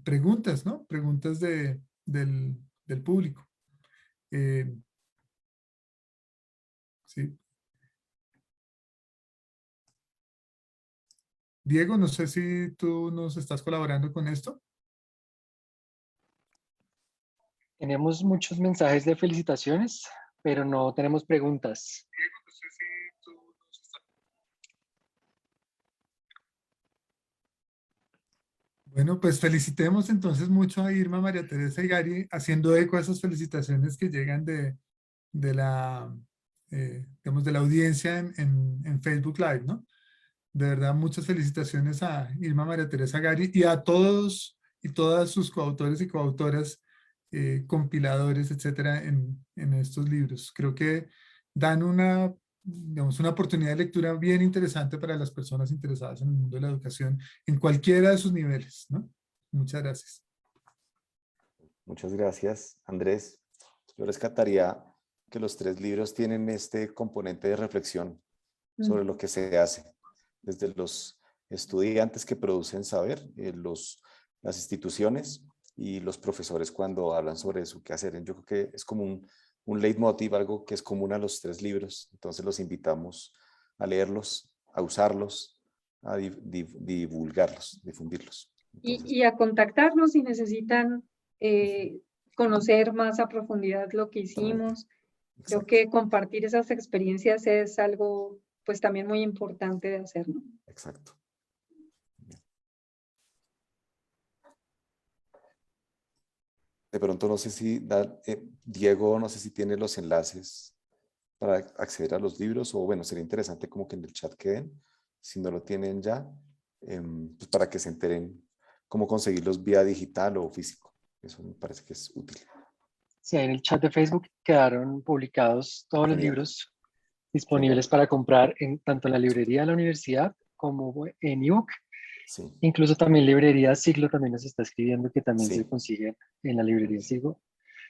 preguntas, ¿no? Preguntas del público. Sí. Diego, no sé si tú nos estás colaborando con esto. Tenemos muchos mensajes de felicitaciones, pero no tenemos preguntas. Diego, no sé si tú nos estás... Bueno, pues felicitemos entonces mucho a Irma, María Teresa y Gary, haciendo eco a esas felicitaciones que llegan de la, digamos, de la audiencia en Facebook Live, ¿no? De verdad, muchas felicitaciones a Irma, María Teresa, Gary y a todos y todas sus coautores y coautoras, compiladores, etcétera, en estos libros. Creo que dan digamos, una oportunidad de lectura bien interesante para las personas interesadas en el mundo de la educación en cualquiera de sus niveles, ¿no? Muchas gracias. Muchas gracias, Andrés. Yo rescataría que los 3 libros tienen este componente de reflexión sobre lo que se hace, desde los estudiantes que producen saber, los las instituciones y los profesores cuando hablan sobre su quehacer. Yo creo que es como un leitmotiv, algo que es común a los 3 libros. Entonces los invitamos a leerlos, a usarlos, a divulgarlos, difundirlos. Entonces, Y a contactarnos si necesitan conocer más a profundidad lo que hicimos. Creo exacto. que compartir esas experiencias es algo pues también muy importante de hacer, ¿no? Exacto. De pronto no sé si Diego, no sé si tiene los enlaces para acceder a los libros, o bueno, sería interesante como que en el chat queden, si no lo tienen ya, pues para que se enteren cómo conseguirlos vía digital o físico. Eso me parece que es útil. Sí, en el chat de Facebook quedaron publicados todos los Genial. libros disponibles para comprar tanto en la librería de la universidad como en ebook. Sí, Incluso también librería Siglo también nos está escribiendo que también se sí, consiguen en la librería Siglo.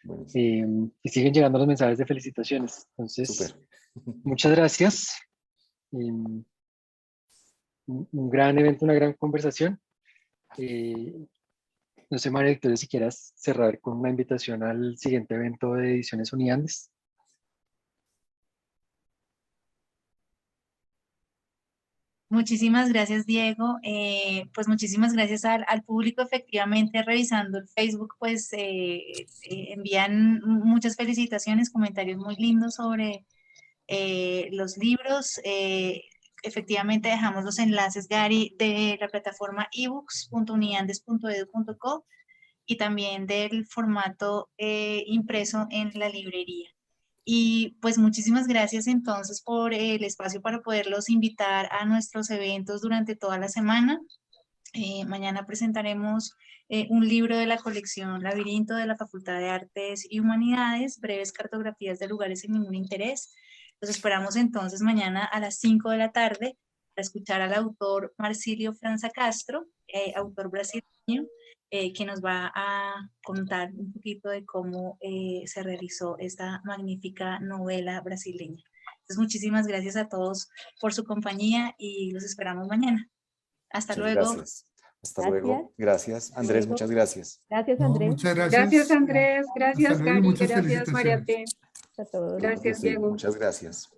buenísimo. Y siguen llegando los mensajes de felicitaciones. Entonces, Súper. muchas gracias. Un gran evento, una gran conversación. No sé, María Victoria, si quieras cerrar con una invitación al siguiente evento de Ediciones Uniandes. Muchísimas gracias, Diego. Pues muchísimas gracias al público. Efectivamente, revisando el Facebook, pues envían muchas felicitaciones, comentarios muy lindos sobre los libros. Efectivamente, dejamos los enlaces, Gary, de la plataforma ebooks.uniandes.edu.co y también del formato impreso en la librería. Y pues muchísimas gracias entonces por el espacio para poderlos invitar a nuestros eventos durante toda la semana. Mañana presentaremos un libro de la colección Laberinto de la Facultad de Artes y Humanidades, breves cartografías de lugares sin ningún interés. Los esperamos entonces mañana a las 5 de la tarde para escuchar al autor Marsilio Franza Castro, autor brasileño, que nos va a contar un poquito de cómo se realizó esta magnífica novela brasileña. Entonces, muchísimas gracias a todos por su compañía y los esperamos mañana. Hasta Muchas luego. gracias. Hasta luego. Gracias. Andrés, Luego. muchas gracias. Gracias, No, Andrés. muchas Gracias, gracias. Andrés. Hasta Gracias, luego y Gary. muchas Gracias, felicitaciones. Mariate. A todos. Gracias, Diego. Muchas gracias.